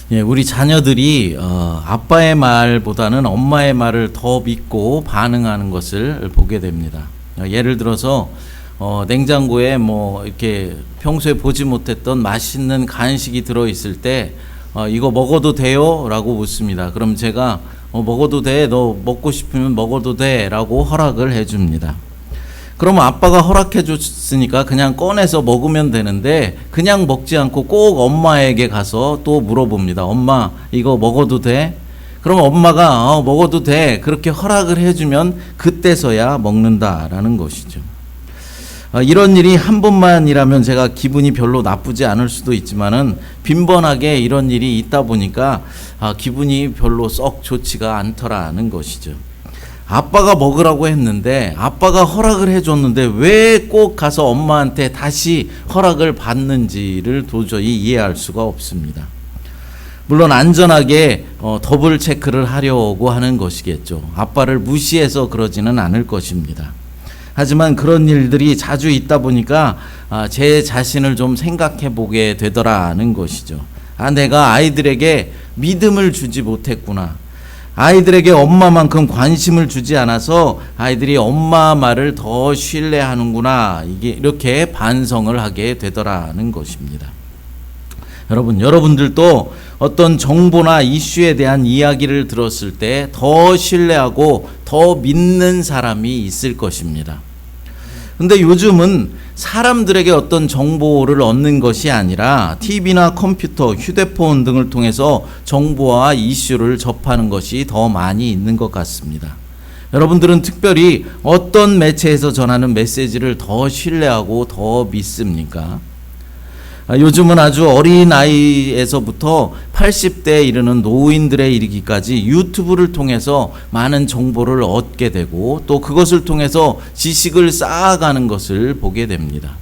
예, 우리 자녀들이 아빠의 말보다는 엄마의 말을 더 믿고 반응하는 것을 보게 됩니다. 예를 들어서 냉장고에 뭐 이렇게 평소에 보지 못했던 맛있는 간식이 들어 있을 때 이거 먹어도 돼요? 라고 묻습니다. 그럼 제가 먹어도 돼, 너 먹고 싶으면 먹어도 돼 라고 허락을 해줍니다. 그러면 아빠가 허락해 줬으니까 그냥 꺼내서 먹으면 되는데 그냥 먹지 않고 꼭 엄마에게 가서 또 물어봅니다. 엄마, 이거 먹어도 돼? 그럼 엄마가 먹어도 돼, 그렇게 허락을 해주면 그때서야 먹는다라는 것이죠. 이런 일이 한 번만이라면 제가 기분이 별로 나쁘지 않을 수도 있지만은 빈번하게 이런 일이 있다 보니까 기분이 별로 썩 좋지가 않더라는 것이죠. 아빠가 먹으라고 했는데 아빠가 허락을 해줬는데 왜 꼭 가서 엄마한테 다시 허락을 받는지를 도저히 이해할 수가 없습니다. 물론 안전하게 더블 체크를 하려고 하는 것이겠죠. 아빠를 무시해서 그러지는 않을 것입니다. 하지만 그런 일들이 자주 있다 보니까 제 자신을 좀 생각해 보게 되더라는 것이죠. 내가 아이들에게 믿음을 주지 못했구나. 아이들에게 엄마만큼 관심을 주지 않아서 아이들이 엄마 말을 더 신뢰하는구나. 이렇게 반성을 하게 되더라는 것입니다. 여러분들도 어떤 정보나 이슈에 대한 이야기를 들었을 때 더 신뢰하고 더 믿는 사람이 있을 것입니다. 근데 요즘은 사람들에게 어떤 정보를 얻는 것이 아니라 TV나 컴퓨터, 휴대폰 등을 통해서 정보와 이슈를 접하는 것이 더 많이 있는 것 같습니다. 여러분들은 특별히 어떤 매체에서 전하는 메시지를 더 신뢰하고 더 믿습니까? 요즘은 아주 어린 나이에서부터 80대에 이르는 노인들에 이르기까지 유튜브를 통해서 많은 정보를 얻게 되고 또 그것을 통해서 지식을 쌓아가는 것을 보게 됩니다.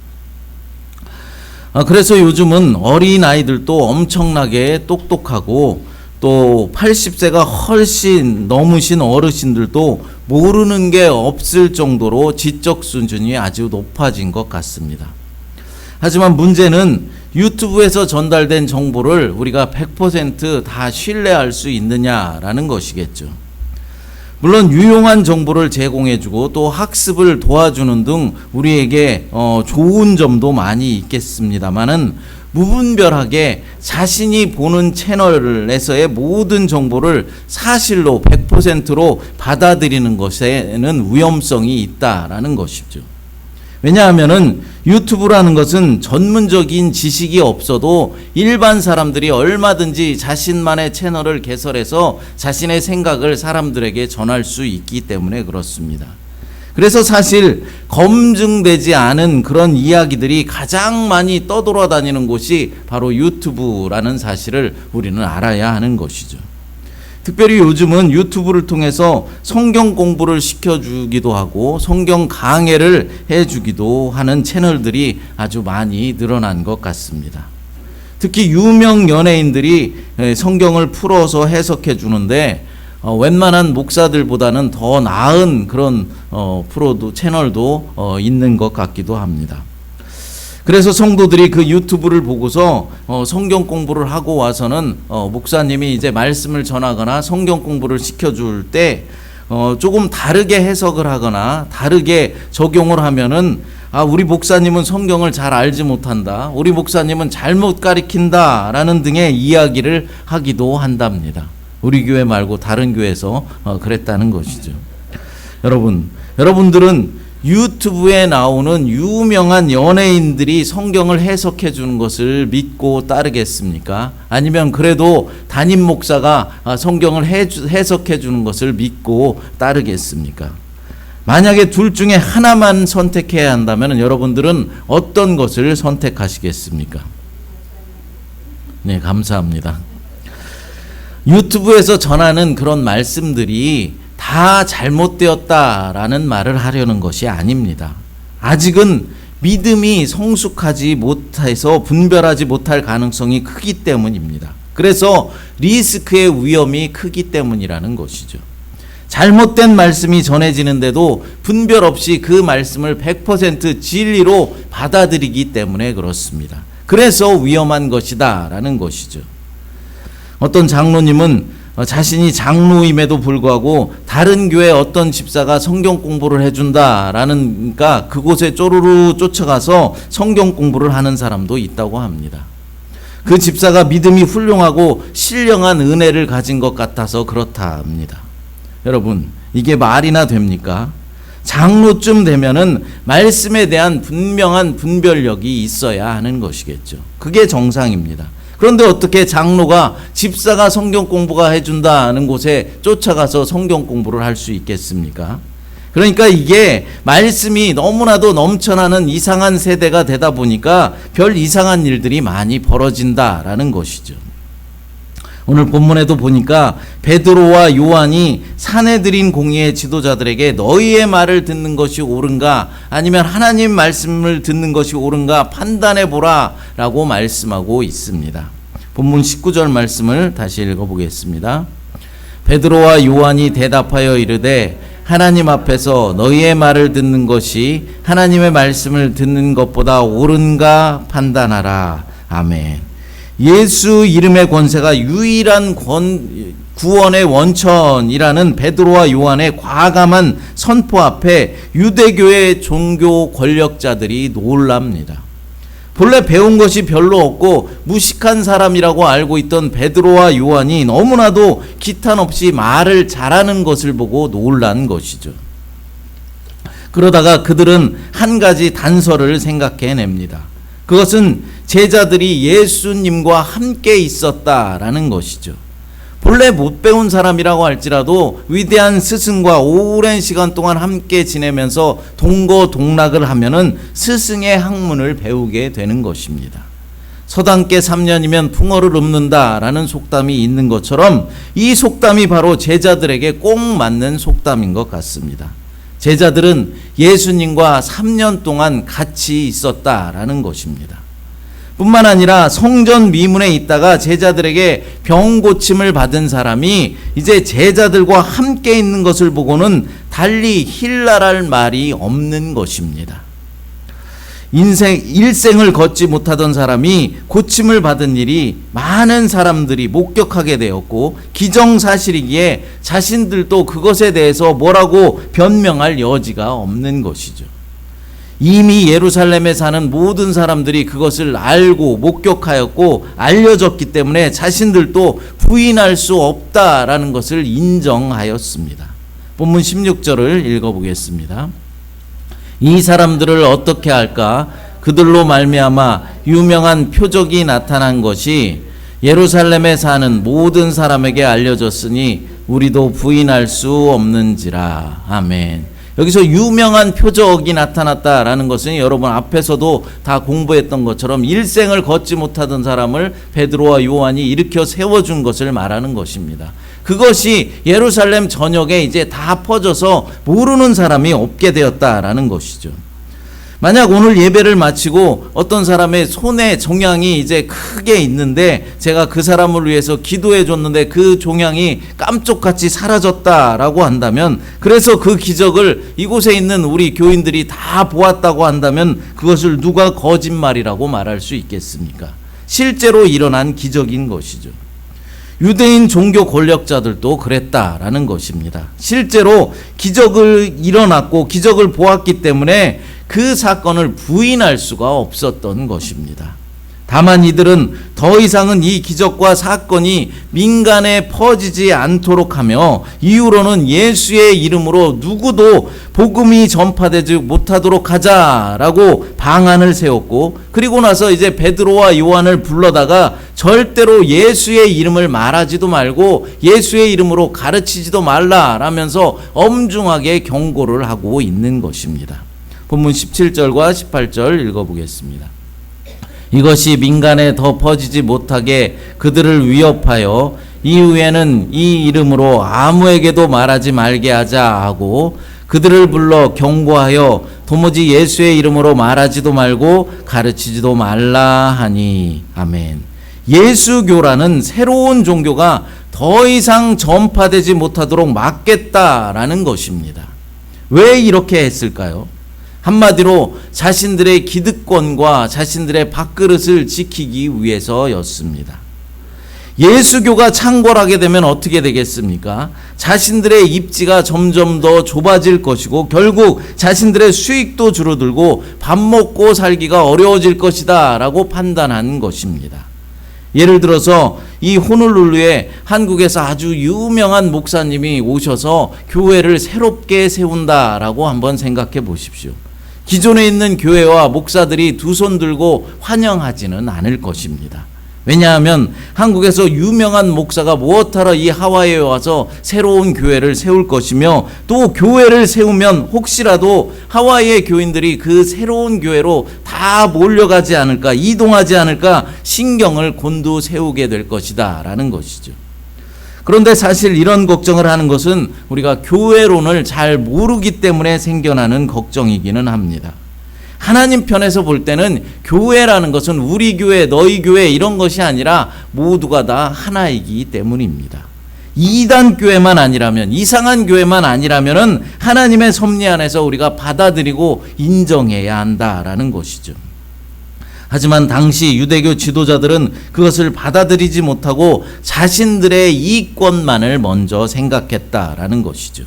그래서 요즘은 어린 아이들도 엄청나게 똑똑하고 또 80세가 훨씬 넘으신 어르신들도 모르는 게 없을 정도로 지적 수준이 아주 높아진 것 같습니다. 하지만 문제는 유튜브에서 전달된 정보를 우리가 100% 다 신뢰할 수 있느냐라는 것이겠죠. 물론 유용한 정보를 제공해주고 또 학습을 도와주는 등 우리에게 좋은 점도 많이 있겠습니다만은 무분별하게 자신이 보는 채널에서의 모든 정보를 사실로 100%로 받아들이는 것에는 위험성이 있다라는 것이죠. 왜냐하면은 유튜브라는 것은 전문적인 지식이 없어도 일반 사람들이 얼마든지 자신만의 채널을 개설해서 자신의 생각을 사람들에게 전할 수 있기 때문에 그렇습니다. 그래서 사실 검증되지 않은 그런 이야기들이 가장 많이 떠돌아다니는 곳이 바로 유튜브라는 사실을 우리는 알아야 하는 것이죠. 특별히 요즘은 유튜브를 통해서 성경 공부를 시켜주기도 하고 성경 강해를 해주기도 하는 채널들이 아주 많이 늘어난 것 같습니다. 특히 유명 연예인들이 성경을 풀어서 해석해 주는데 웬만한 목사들보다는 더 나은 그런 채널도 있는 것 같기도 합니다. 그래서 성도들이 그 유튜브를 보고서 성경 공부를 하고 와서는 목사님이 이제 말씀을 전하거나 성경 공부를 시켜줄 때 조금 다르게 해석을 하거나 다르게 적용을 하면은 우리 목사님은 성경을 잘 알지 못한다, 우리 목사님은 잘못 가르친다 라는 등의 이야기를 하기도 한답니다. 우리 교회 말고 다른 교회에서 그랬다는 것이죠. 여러분들은 유튜브에 나오는 유명한 연예인들이 성경을 해석해 주는 것을 믿고 따르겠습니까? 아니면 그래도 담임 목사가 성경을 해석해 주는 것을 믿고 따르겠습니까? 만약에 둘 중에 하나만 선택해야 한다면 여러분들은 어떤 것을 선택하시겠습니까? 네, 감사합니다. 유튜브에서 전하는 그런 말씀들이 다 잘못되었다라는 말을 하려는 것이 아닙니다. 아직은 믿음이 성숙하지 못해서 분별하지 못할 가능성이 크기 때문입니다. 그래서 리스크의 위험이 크기 때문이라는 것이죠. 잘못된 말씀이 전해지는데도 분별 없이 그 말씀을 100% 진리로 받아들이기 때문에 그렇습니다. 그래서 위험한 것이다 라는 것이죠. 어떤 장로님은 자신이 장로임에도 불구하고 다른 교회 어떤 집사가 성경 공부를 해준다라는가 그곳에 쪼르르 쫓아가서 성경 공부를 하는 사람도 있다고 합니다. 그 집사가 믿음이 훌륭하고 신령한 은혜를 가진 것 같아서 그렇다 합니다. 여러분, 이게 말이나 됩니까? 장로쯤 되면은 말씀에 대한 분명한 분별력이 있어야 하는 것이겠죠. 그게 정상입니다. 그런데 어떻게 장로가 집사가 성경 공부가 해준다는 곳에 쫓아가서 성경 공부를 할 수 있겠습니까? 그러니까 이게 말씀이 너무나도 넘쳐나는 이상한 세대가 되다 보니까 별 이상한 일들이 많이 벌어진다라는 것이죠. 오늘 본문에도 보니까 베드로와 요한이 사내들인 공의의 지도자들에게 너희의 말을 듣는 것이 옳은가 아니면 하나님 말씀을 듣는 것이 옳은가 판단해 보라 라고 말씀하고 있습니다. 본문 19절 말씀을 다시 읽어보겠습니다. 베드로와 요한이 대답하여 이르되 하나님 앞에서 너희의 말을 듣는 것이 하나님의 말씀을 듣는 것보다 옳은가 판단하라. 아멘. 예수 이름의 권세가 유일한 구원의 원천이라는 베드로와 요한의 과감한 선포 앞에 유대교의 종교 권력자들이 놀랍니다. 본래 배운 것이 별로 없고 무식한 사람이라고 알고 있던 베드로와 요한이 너무나도 기탄 없이 말을 잘하는 것을 보고 놀란 것이죠. 그러다가 그들은 한 가지 단서를 생각해냅니다. 그것은 제자들이 예수님과 함께 있었다라는 것이죠. 본래 못 배운 사람이라고 할지라도 위대한 스승과 오랜 시간 동안 함께 지내면서 동거동락을 하면은 스승의 학문을 배우게 되는 것입니다. 서당께 3년이면 풍어를 읊는다라는 속담이 있는 것처럼 이 속담이 바로 제자들에게 꼭 맞는 속담인 것 같습니다. 제자들은 예수님과 3년 동안 같이 있었다라는 것입니다. 뿐만 아니라 성전 미문에 있다가 제자들에게 병 고침을 받은 사람이 이제 제자들과 함께 있는 것을 보고는 달리 힐날할 말이 없는 것입니다. 일생을 걷지 못하던 사람이 고침을 받은 일이 많은 사람들이 목격하게 되었고 기정사실이기에 자신들도 그것에 대해서 뭐라고 변명할 여지가 없는 것이죠. 이미 예루살렘에 사는 모든 사람들이 그것을 알고 목격하였고 알려졌기 때문에 자신들도 부인할 수 없다라는 것을 인정하였습니다. 본문 16절을 읽어보겠습니다. 이 사람들을 어떻게 할까? 그들로 말미암아 유명한 표적이 나타난 것이 예루살렘에 사는 모든 사람에게 알려졌으니 우리도 부인할 수 없는지라. 아멘. 여기서 유명한 표적이 나타났다라는 것은 여러분 앞에서도 다 공부했던 것처럼 일생을 걷지 못하던 사람을 베드로와 요한이 일으켜 세워준 것을 말하는 것입니다. 그것이 예루살렘 전역에 이제 다 퍼져서 모르는 사람이 없게 되었다라는 것이죠. 만약 오늘 예배를 마치고 어떤 사람의 손에 종양이 이제 크게 있는데 제가 그 사람을 위해서 기도해 줬는데 그 종양이 깜쪽같이 사라졌다라고 한다면, 그래서 그 기적을 이곳에 있는 우리 교인들이 다 보았다고 한다면 그것을 누가 거짓말이라고 말할 수 있겠습니까? 실제로 일어난 기적인 것이죠. 유대인 종교 권력자들도 그랬다라는 것입니다. 실제로 기적을 일어났고 기적을 보았기 때문에 그 사건을 부인할 수가 없었던 것입니다. 다만 이들은 더 이상은 이 기적과 사건이 민간에 퍼지지 않도록 하며 이후로는 예수의 이름으로 누구도 복음이 전파되지 못하도록 하자라고 방안을 세웠고, 그리고 나서 이제 베드로와 요한을 불러다가 절대로 예수의 이름을 말하지도 말고 예수의 이름으로 가르치지도 말라라면서 엄중하게 경고를 하고 있는 것입니다. 본문 17절과 18절 읽어보겠습니다. 이것이 민간에 더 퍼지지 못하게 그들을 위협하여 이후에는 이 이름으로 아무에게도 말하지 말게 하자 하고 그들을 불러 경고하여 도무지 예수의 이름으로 말하지도 말고 가르치지도 말라 하니. 아멘. 예수교라는 새로운 종교가 더 이상 전파되지 못하도록 막겠다라는 것입니다. 왜 이렇게 했을까요? 한마디로 자신들의 기득권과 자신들의 밥그릇을 지키기 위해서였습니다. 예수교가 창궐하게 되면 어떻게 되겠습니까? 자신들의 입지가 점점 더 좁아질 것이고 결국 자신들의 수익도 줄어들고 밥 먹고 살기가 어려워질 것이다 라고 판단한 것입니다. 예를 들어서 이 호놀룰루에 한국에서 아주 유명한 목사님이 오셔서 교회를 새롭게 세운다라고 한번 생각해 보십시오. 기존에 있는 교회와 목사들이 두 손 들고 환영하지는 않을 것입니다. 왜냐하면 한국에서 유명한 목사가 무엇하러 이 하와이에 와서 새로운 교회를 세울 것이며 또 교회를 세우면 혹시라도 하와이의 교인들이 그 새로운 교회로 다 몰려가지 않을까, 이동하지 않을까 신경을 곤두세우게 될 것이다 라는 것이죠. 그런데 사실 이런 걱정을 하는 것은 우리가 교회론을 잘 모르기 때문에 생겨나는 걱정이기는 합니다. 하나님 편에서 볼 때는 교회라는 것은 우리 교회, 너희 교회 이런 것이 아니라 모두가 다 하나이기 때문입니다. 이단 교회만 아니라면, 이상한 교회만 아니라면은 하나님의 섭리 안에서 우리가 받아들이고 인정해야 한다라는 것이죠. 하지만 당시 유대교 지도자들은 그것을 받아들이지 못하고 자신들의 이익권만을 먼저 생각했다라는 것이죠.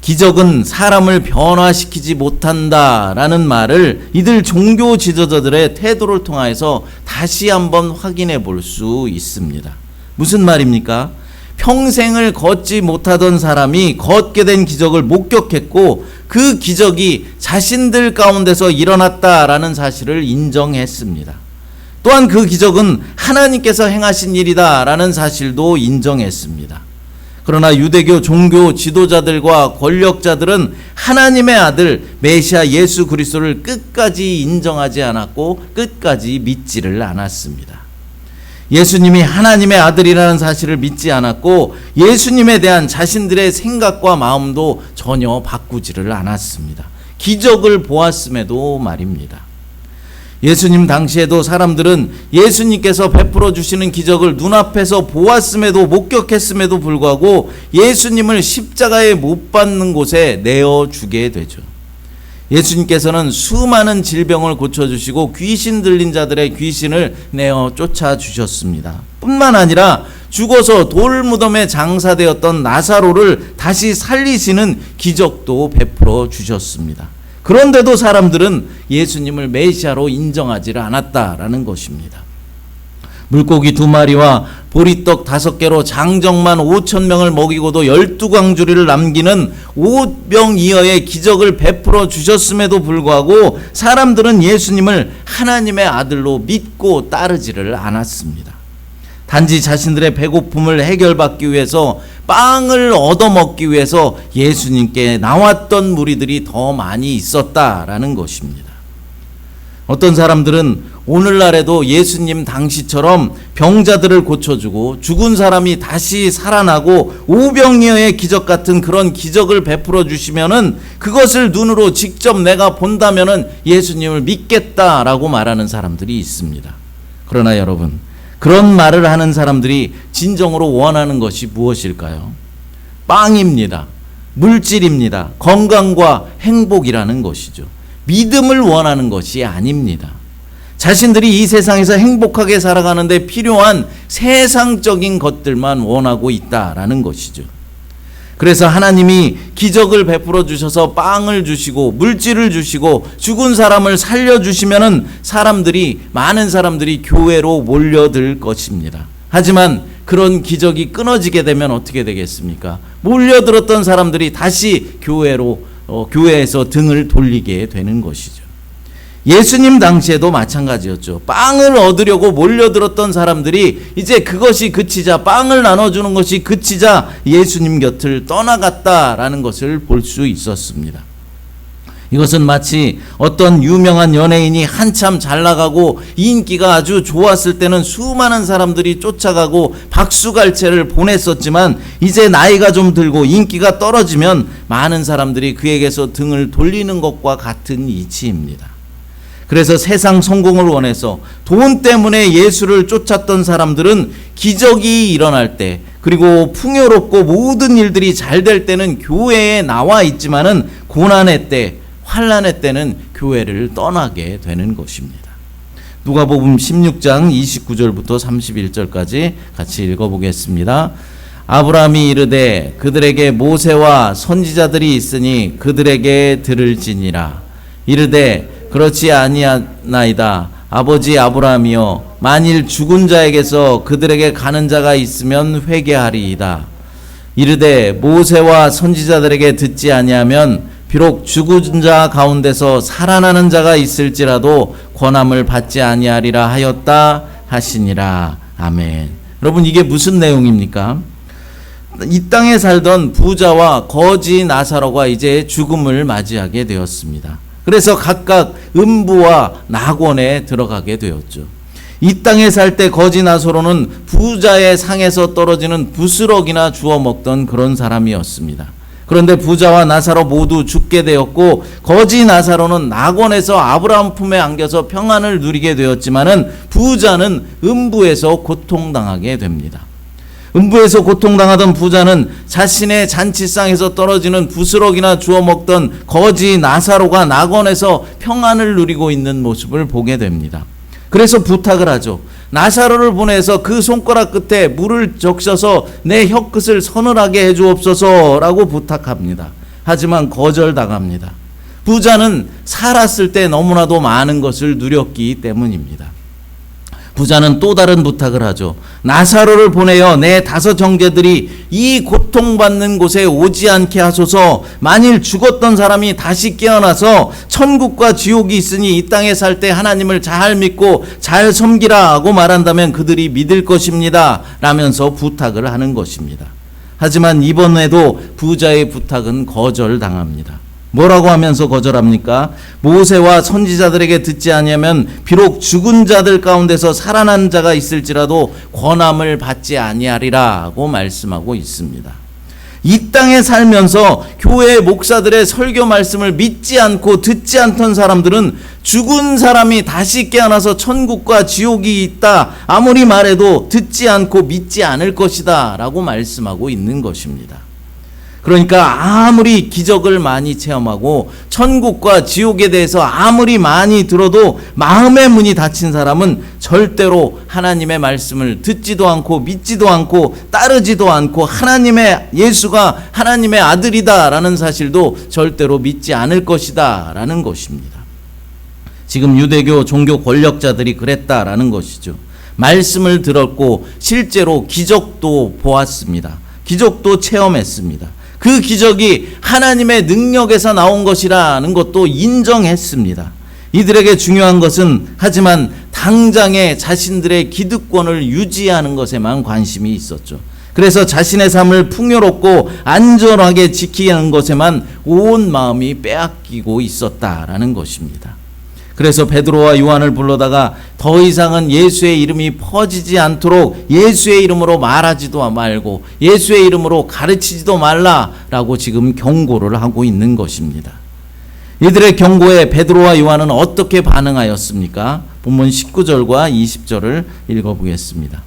기적은 사람을 변화시키지 못한다라는 말을 이들 종교 지도자들의 태도를 통해서 다시 한번 확인해 볼 수 있습니다. 무슨 말입니까? 평생을 걷지 못하던 사람이 걷게 된 기적을 목격했고 그 기적이 자신들 가운데서 일어났다라는 사실을 인정했습니다. 또한 그 기적은 하나님께서 행하신 일이다라는 사실도 인정했습니다. 그러나 유대교 종교 지도자들과 권력자들은 하나님의 아들 메시아 예수 그리스도를 끝까지 인정하지 않았고 끝까지 믿지를 않았습니다. 예수님이 하나님의 아들이라는 사실을 믿지 않았고 예수님에 대한 자신들의 생각과 마음도 전혀 바꾸지를 않았습니다. 기적을 보았음에도 말입니다. 예수님 당시에도 사람들은 예수님께서 베풀어 주시는 기적을 눈앞에서 보았음에도 목격했음에도 불구하고 예수님을 십자가에 못 박는 곳에 내어주게 되죠. 예수님께서는 수많은 질병을 고쳐주시고 귀신 들린 자들의 귀신을 내어 쫓아주셨습니다. 뿐만 아니라 죽어서 돌무덤에 장사되었던 나사로를 다시 살리시는 기적도 베풀어 주셨습니다. 그런데도 사람들은 예수님을 메시아로 인정하지 않았다라는 것입니다. 물고기 2마리와 보리떡 5개로 장정만 5,000명을 먹이고도 12광주리를 남기는 오병이어의 기적을 베풀어 주셨음에도 불구하고 사람들은 예수님을 하나님의 아들로 믿고 따르지를 않았습니다. 단지 자신들의 배고픔을 해결받기 위해서 빵을 얻어먹기 위해서 예수님께 나왔던 무리들이 더 많이 있었다라는 것입니다. 어떤 사람들은 오늘날에도 예수님 당시처럼 병자들을 고쳐주고 죽은 사람이 다시 살아나고 오병이어의 기적 같은 그런 기적을 베풀어 주시면은 그것을 눈으로 직접 내가 본다면은 예수님을 믿겠다라고 말하는 사람들이 있습니다. 그러나 여러분, 그런 말을 하는 사람들이 진정으로 원하는 것이 무엇일까요? 빵입니다. 물질입니다. 건강과 행복이라는 것이죠. 믿음을 원하는 것이 아닙니다. 자신들이 이 세상에서 행복하게 살아가는데 필요한 세상적인 것들만 원하고 있다라는 것이죠. 그래서 하나님이 기적을 베풀어 주셔서 빵을 주시고 물질을 주시고 죽은 사람을 살려주시면은 많은 사람들이 교회로 몰려들 것입니다. 하지만 그런 기적이 끊어지게 되면 어떻게 되겠습니까? 몰려들었던 사람들이 다시 교회에서 등을 돌리게 되는 것이죠. 예수님 당시에도 마찬가지였죠. 빵을 얻으려고 몰려들었던 사람들이 이제 그것이 그치자, 빵을 나눠주는 것이 그치자 예수님 곁을 떠나갔다라는 것을 볼 수 있었습니다. 이것은 마치 어떤 유명한 연예인이 한참 잘 나가고 인기가 아주 좋았을 때는 수많은 사람들이 쫓아가고 박수갈채를 보냈었지만 이제 나이가 좀 들고 인기가 떨어지면 많은 사람들이 그에게서 등을 돌리는 것과 같은 이치입니다. 그래서 세상 성공을 원해서 돈 때문에 예수를 쫓았던 사람들은 기적이 일어날 때 그리고 풍요롭고 모든 일들이 잘 될 때는 교회에 나와 있지만은 고난의 때, 환난의 때는 교회를 떠나게 되는 것입니다. 누가복음 16장 29절부터 31절까지 같이 읽어보겠습니다. 아브라함이 이르되 그들에게 모세와 선지자들이 있으니 그들에게 들을지니라. 이르되 그렇지 아니하나이다. 아버지 아브라함이여, 만일 죽은 자에게서 그들에게 가는 자가 있으면 회개하리이다. 이르되 모세와 선지자들에게 듣지 아니하면 비록 죽은 자 가운데서 살아나는 자가 있을지라도 권함을 받지 아니하리라 하였다 하시니라. 아멘. 여러분, 이게 무슨 내용입니까? 이 땅에 살던 부자와 거지 나사로가 이제 죽음을 맞이하게 되었습니다. 그래서 각각 음부와 낙원에 들어가게 되었죠. 이 땅에 살 때 거지 나사로는 부자의 상에서 떨어지는 부스럭이나 주워 먹던 그런 사람이었습니다. 그런데 부자와 나사로 모두 죽게 되었고, 거지 나사로는 낙원에서 아브라함 품에 안겨서 평안을 누리게 되었지만은 부자는 음부에서 고통당하게 됩니다. 음부에서 고통당하던 부자는 자신의 잔치상에서 떨어지는 부스럭이나 주워 먹던 거지 나사로가 낙원에서 평안을 누리고 있는 모습을 보게 됩니다. 그래서 부탁을 하죠. 나사로를 보내서 그 손가락 끝에 물을 적셔서 내 혀끝을 서늘하게 해주옵소서라고 부탁합니다. 하지만 거절당합니다. 부자는 살았을 때 너무나도 많은 것을 누렸기 때문입니다. 부자는 또 다른 부탁을 하죠. 나사로를 보내어 내 5 형제들이 이 고통받는 곳에 오지 않게 하소서. 만일 죽었던 사람이 다시 깨어나서 천국과 지옥이 있으니 이 땅에 살 때 하나님을 잘 믿고 잘 섬기라고 말한다면 그들이 믿을 것입니다 라면서 부탁을 하는 것입니다. 하지만 이번에도 부자의 부탁은 거절당합니다. 뭐라고 하면서 거절합니까? 모세와 선지자들에게 듣지 아니하면 비록 죽은 자들 가운데서 살아난 자가 있을지라도 권함을 받지 아니하리라고 말씀하고 있습니다. 이 땅에 살면서 교회 목사들의 설교 말씀을 믿지 않고 듣지 않던 사람들은 죽은 사람이 다시 깨어나서 천국과 지옥이 있다 아무리 말해도 듣지 않고 믿지 않을 것이다 라고 말씀하고 있는 것입니다. 그러니까 아무리 기적을 많이 체험하고 천국과 지옥에 대해서 아무리 많이 들어도 마음의 문이 닫힌 사람은 절대로 하나님의 말씀을 듣지도 않고 믿지도 않고 따르지도 않고 하나님의 예수가 하나님의 아들이다라는 사실도 절대로 믿지 않을 것이다 라는 것입니다. 지금 유대교 종교 권력자들이 그랬다라는 것이죠. 말씀을 들었고 실제로 기적도 보았습니다. 기적도 체험했습니다. 그 기적이 하나님의 능력에서 나온 것이라는 것도 인정했습니다. 이들에게 중요한 것은 하지만 당장에 자신들의 기득권을 유지하는 것에만 관심이 있었죠. 그래서 자신의 삶을 풍요롭고 안전하게 지키는 것에만 온 마음이 빼앗기고 있었다라는 것입니다. 그래서 베드로와 요한을 불러다가 더 이상은 예수의 이름이 퍼지지 않도록 예수의 이름으로 말하지도 말고 예수의 이름으로 가르치지도 말라라고 지금 경고를 하고 있는 것입니다. 이들의 경고에 베드로와 요한은 어떻게 반응하였습니까? 본문 19절과 20절을 읽어보겠습니다.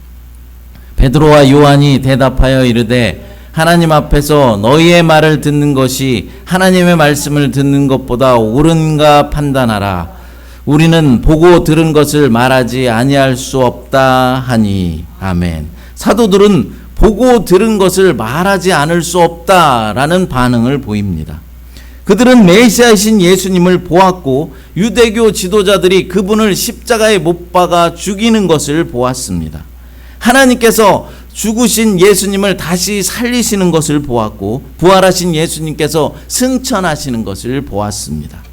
베드로와 요한이 대답하여 이르되 하나님 앞에서 너희의 말을 듣는 것이 하나님의 말씀을 듣는 것보다 옳은가 판단하라. 우리는 보고 들은 것을 말하지 아니할 수 없다 하니. 아멘. 사도들은 보고 들은 것을 말하지 않을 수 없다라는 반응을 보입니다. 그들은 메시아이신 예수님을 보았고 유대교 지도자들이 그분을 십자가에 못 박아 죽이는 것을 보았습니다. 하나님께서 죽으신 예수님을 다시 살리시는 것을 보았고 부활하신 예수님께서 승천하시는 것을 보았습니다.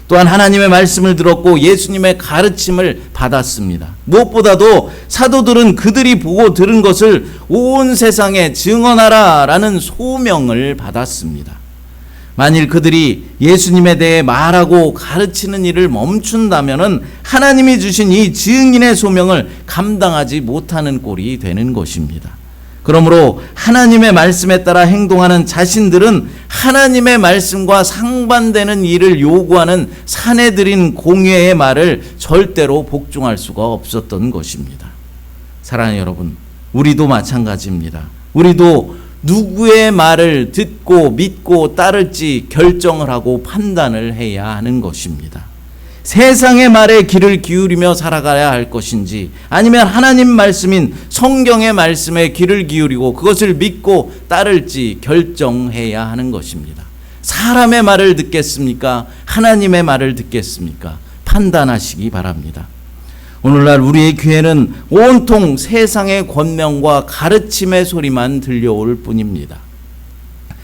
또한 하나님의 말씀을 들었고 예수님의 가르침을 받았습니다. 무엇보다도 사도들은 그들이 보고 들은 것을 온 세상에 증언하라 라는 소명을 받았습니다. 만일 그들이 예수님에 대해 말하고 가르치는 일을 멈춘다면 하나님이 주신 이 증인의 소명을 감당하지 못하는 꼴이 되는 것입니다. 그러므로 하나님의 말씀에 따라 행동하는 자신들은 하나님의 말씀과 상반되는 일을 요구하는 사내들인 공회의 말을 절대로 복종할 수가 없었던 것입니다. 사랑하는 여러분, 우리도 마찬가지입니다. 우리도 누구의 말을 듣고 믿고 따를지 결정을 하고 판단을 해야 하는 것입니다. 세상의 말에 귀를 기울이며 살아가야 할 것인지, 아니면 하나님 말씀인 성경의 말씀에 귀를 기울이고 그것을 믿고 따를지 결정해야 하는 것입니다. 사람의 말을 듣겠습니까? 하나님의 말을 듣겠습니까? 판단하시기 바랍니다. 오늘날 우리의 귀에는 온통 세상의 권명과 가르침의 소리만 들려올 뿐입니다.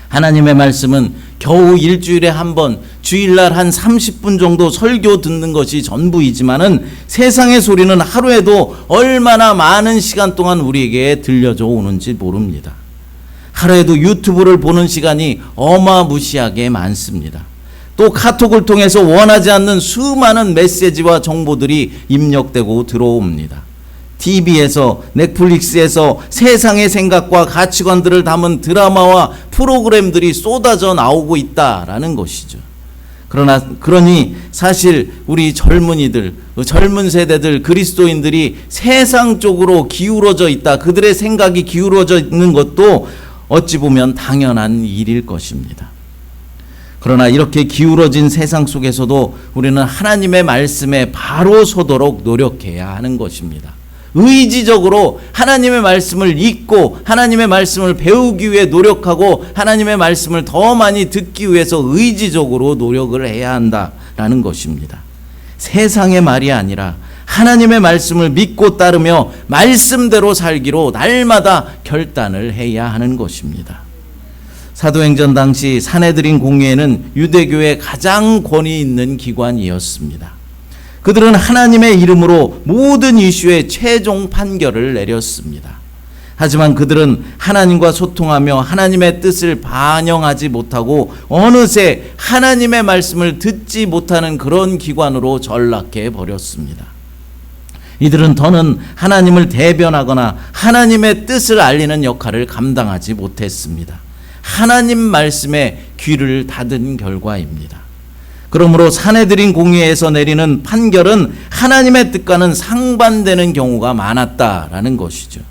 하나님의 말씀은 겨우 일주일에 한 번, 주일날 한 30분 정도 설교 듣는 것이 전부이지만은 세상의 소리는 하루에도 얼마나 많은 시간 동안 우리에게 들려져 오는지 모릅니다. 하루에도 유튜브를 보는 시간이 어마무시하게 많습니다. 또 카톡을 통해서 원하지 않는 수많은 메시지와 정보들이 입력되고 들어옵니다. TV에서, 넷플릭스에서 세상의 생각과 가치관들을 담은 드라마와 프로그램들이 쏟아져 나오고 있다라는 것이죠. 그러니 사실 우리 젊은이들, 젊은 세대들, 그리스도인들이 세상 쪽으로 기울어져 있다, 그들의 생각이 기울어져 있는 것도 어찌 보면 당연한 일일 것입니다. 그러나 이렇게 기울어진 세상 속에서도 우리는 하나님의 말씀에 바로 서도록 노력해야 하는 것입니다. 의지적으로 하나님의 말씀을 읽고 하나님의 말씀을 배우기 위해 노력하고 하나님의 말씀을 더 많이 듣기 위해서 의지적으로 노력을 해야 한다라는 것입니다. 세상의 말이 아니라 하나님의 말씀을 믿고 따르며 말씀대로 살기로 날마다 결단을 해야 하는 것입니다. 사도행전 당시 산헤드린 공회는 유대교의 가장 권위 있는 기관이었습니다. 그들은 하나님의 이름으로 모든 이슈에 최종 판결을 내렸습니다. 하지만 그들은 하나님과 소통하며 하나님의 뜻을 반영하지 못하고 어느새 하나님의 말씀을 듣지 못하는 그런 기관으로 전락해 버렸습니다. 이들은 더는 하나님을 대변하거나 하나님의 뜻을 알리는 역할을 감당하지 못했습니다. 하나님 말씀에 귀를 닫은 결과입니다. 그러므로 산헤드린 공회에서 내리는 판결은 하나님의 뜻과는 상반되는 경우가 많았다라는 것이죠.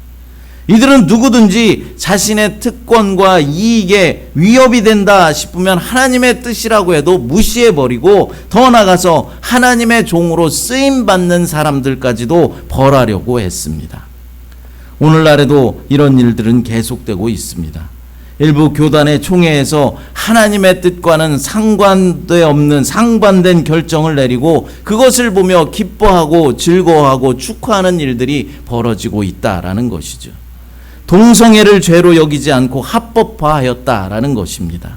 이들은 누구든지 자신의 특권과 이익에 위협이 된다 싶으면 하나님의 뜻이라고 해도 무시해버리고 더 나아가서 하나님의 종으로 쓰임받는 사람들까지도 벌하려고 했습니다. 오늘날에도 이런 일들은 계속되고 있습니다. 일부 교단의 총회에서 하나님의 뜻과는 상반된 결정을 내리고 그것을 보며 기뻐하고 즐거워하고 축하하는 일들이 벌어지고 있다라는 것이죠. 동성애를 죄로 여기지 않고 합법화하였다라는 것입니다.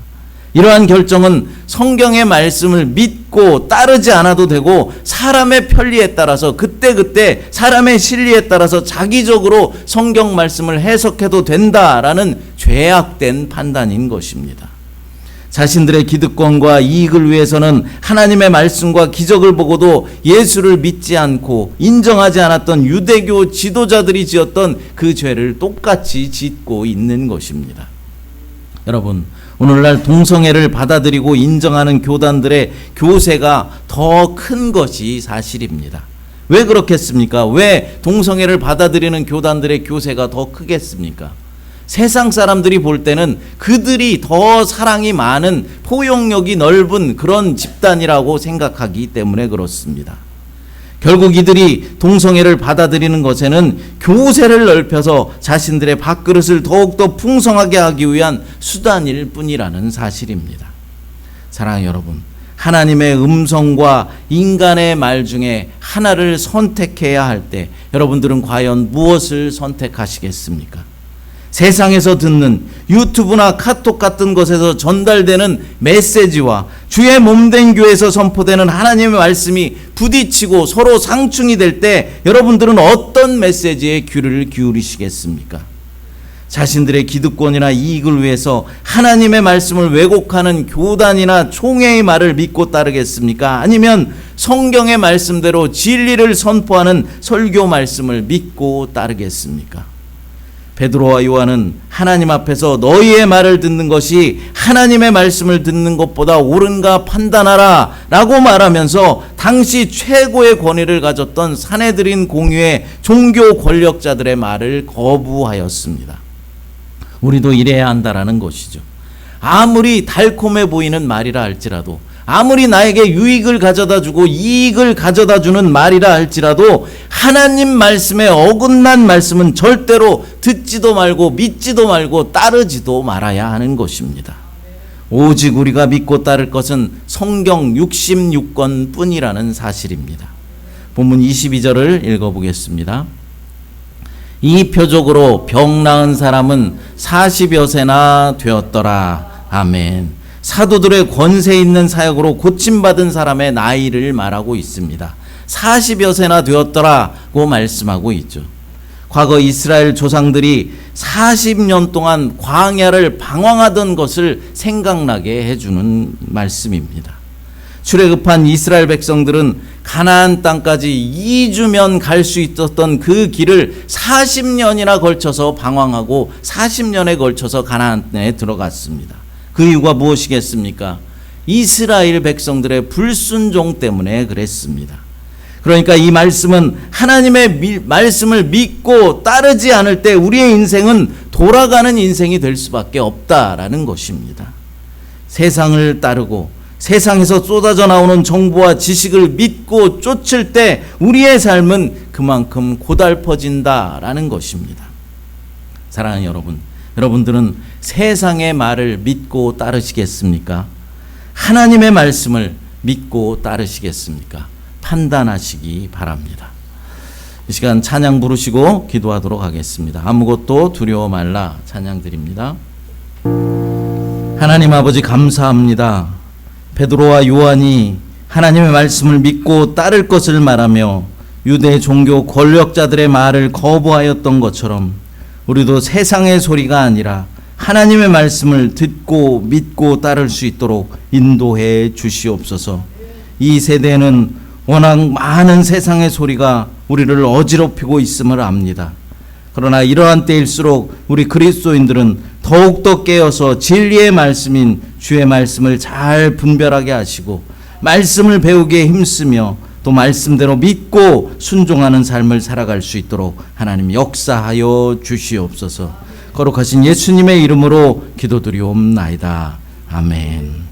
이러한 결정은 성경의 말씀을 믿고 따르지 않아도 되고 사람의 편리에 따라서 그때그때 사람의 신리에 따라서 자기적으로 성경 말씀을 해석해도 된다라는 죄악된 판단인 것입니다. 자신들의 기득권과 이익을 위해서는 하나님의 말씀과 기적을 보고도 예수를 믿지 않고 인정하지 않았던 유대교 지도자들이 지었던 그 죄를 똑같이 짓고 있는 것입니다. 여러분, 오늘날 동성애를 받아들이고 인정하는 교단들의 교세가 더 큰 것이 사실입니다. 왜 그렇겠습니까? 왜 동성애를 받아들이는 교단들의 교세가 더 크겠습니까? 세상 사람들이 볼 때는 그들이 더 사랑이 많은, 포용력이 넓은 그런 집단이라고 생각하기 때문에 그렇습니다. 결국 이들이 동성애를 받아들이는 것에는 교세를 넓혀서 자신들의 밥그릇을 더욱더 풍성하게 하기 위한 수단일 뿐이라는 사실입니다. 사랑하는 여러분, 하나님의 음성과 인간의 말 중에 하나를 선택해야 할 때 여러분들은 과연 무엇을 선택하시겠습니까? 세상에서 듣는 유튜브나 카톡 같은 것에서 전달되는 메시지와 주의 몸된 교회에서 선포되는 하나님의 말씀이 부딪히고 서로 상충이 될 때 여러분들은 어떤 메시지에 귀를 기울이시겠습니까? 자신들의 기득권이나 이익을 위해서 하나님의 말씀을 왜곡하는 교단이나 총회의 말을 믿고 따르겠습니까? 아니면 성경의 말씀대로 진리를 선포하는 설교 말씀을 믿고 따르겠습니까? 베드로와 요한은 하나님 앞에서 너희의 말을 듣는 것이 하나님의 말씀을 듣는 것보다 옳은가 판단하라 라고 말하면서 당시 최고의 권위를 가졌던 산헤드린 공회의 종교 권력자들의 말을 거부하였습니다. 우리도 이래야 한다라는 것이죠. 아무리 달콤해 보이는 말이라 할지라도, 아무리 나에게 유익을 가져다 주고 이익을 가져다 주는 말이라 할지라도 하나님 말씀에 어긋난 말씀은 절대로 듣지도 말고 믿지도 말고 따르지도 말아야 하는 것입니다. 오직 우리가 믿고 따를 것은 성경 66권 뿐이라는 사실입니다. 본문 22절을 읽어보겠습니다. 이 표적으로 병 나은 사람은 40여 세나 되었더라. 아멘. 사도들의 권세 있는 사역으로 고침받은 사람의 나이를 말하고 있습니다. 40여 세나 되었더라고 말씀하고 있죠. 과거 이스라엘 조상들이 40년 동안 광야를 방황하던 것을 생각나게 해주는 말씀입니다. 출애굽한 이스라엘 백성들은 가나안 땅까지 2주면 갈 수 있었던 그 길을 40년이나 걸쳐서 방황하고 40년에 걸쳐서 가나안에 들어갔습니다. 그 이유가 무엇이겠습니까? 이스라엘 백성들의 불순종 때문에 그랬습니다. 그러니까 이 말씀은 하나님의 말씀을 믿고 따르지 않을 때 우리의 인생은 돌아가는 인생이 될 수밖에 없다라는 것입니다. 세상을 따르고 세상에서 쏟아져 나오는 정보와 지식을 믿고 쫓을 때 우리의 삶은 그만큼 고달퍼진다라는 것입니다. 사랑하는 여러분, 여러분들은 세상의 말을 믿고 따르시겠습니까? 하나님의 말씀을 믿고 따르시겠습니까? 판단하시기 바랍니다. 이 시간 찬양 부르시고 기도하도록 하겠습니다. 아무것도 두려워 말라 찬양 드립니다. 하나님 아버지 감사합니다. 베드로와 요한이 하나님의 말씀을 믿고 따를 것을 말하며 유대 종교 권력자들의 말을 거부하였던 것처럼 우리도 세상의 소리가 아니라 하나님의 말씀을 듣고 믿고 따를 수 있도록 인도해 주시옵소서. 이 세대는 워낙 많은 세상의 소리가 우리를 어지럽히고 있음을 압니다. 그러나 이러한 때일수록 우리 그리스도인들은 더욱더 깨어서 진리의 말씀인 주의 말씀을 잘 분별하게 하시고 말씀을 배우기에 힘쓰며 또 말씀대로 믿고 순종하는 삶을 살아갈 수 있도록 하나님 역사하여 주시옵소서. 거룩하신 예수님의 이름으로 기도드리옵나이다. 아멘.